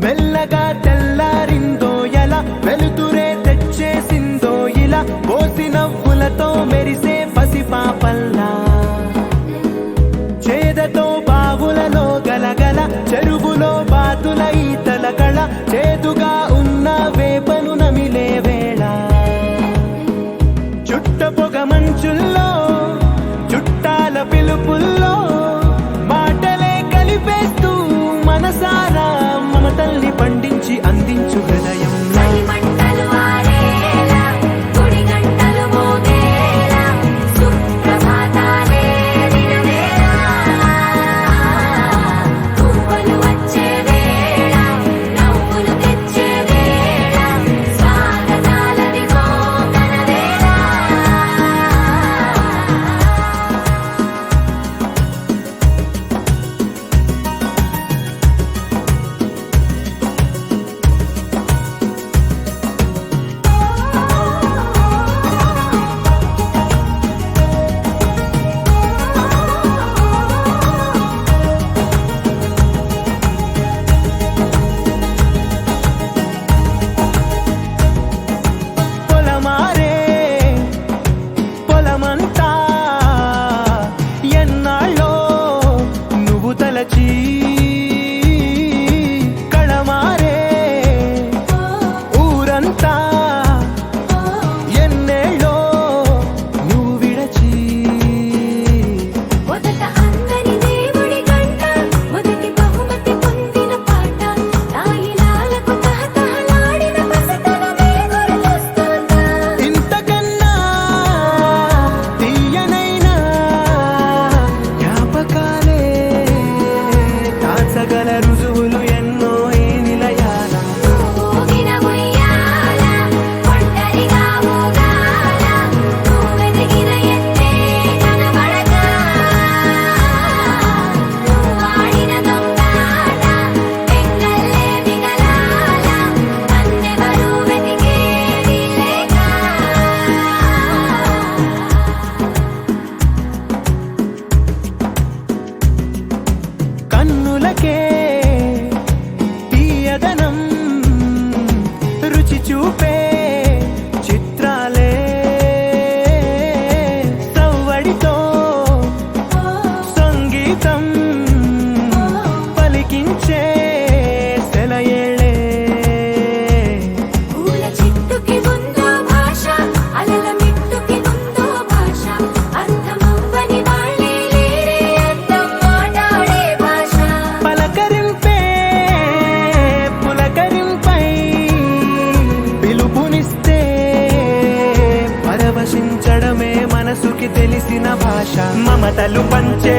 మెల్లగా తెల్లారిందో ఎలా వెలుతురే తెచ్చేసిందో ఇలా పోసి నవ్వులతో మెరిసే పసిపాపల్లా చేదతో బావులలో గలగల చెరువులో బాతుల ఈతల కళ చేదుగా ఉన్న వేపను నమిలే వేళ చుట్ట పొగ మంచుల్లో చుట్టాల పిలుపుల్లో మాటలే కలిపేస్తూ మనసారా మమతల్ని పండించి అందించు హృదయం కళమారే ఊరంతా ఎన్నేళ్ళో నువ్వు విడచి మొదట అందరి దేవుడి గంట మొదటి బహుమతి పొందిన పాట తాయిలాలకు తహతహలాడిన పసితనమే గుర్తొస్తుందా ఇంతకన్నా తీయనైనా జ్ఞాపకాలే దాచగల రుజువులు ఎన్నో ఈ నిలయాల ఊగిన ఉయ్యాల ఒంటరిగా ఊగాల నువ్వెదిగిన ఎత్తే కనబడక నువ్వాడిన దొంగాట ఎంగల్లే మిగలాల నన్నెవరూ వెతికేది లేక కన్నులకే తీయదనం రుచి చూపే చిత్రాలే సవ్వడితో సంగీతం పలికించే సెలయేళే పూల చెట్టుకి ఉందో భాష అలల మిట్టుకి ఉందో భాష అర్థమవ్వని వాళ్ళే లేరే అర్థం మాట్లాడే భాష పలకరింపే పులకరింపై పిలుపునిస్తే పరవశించడమే మనసుకి తెలిసిన భాష మమతలు పంచే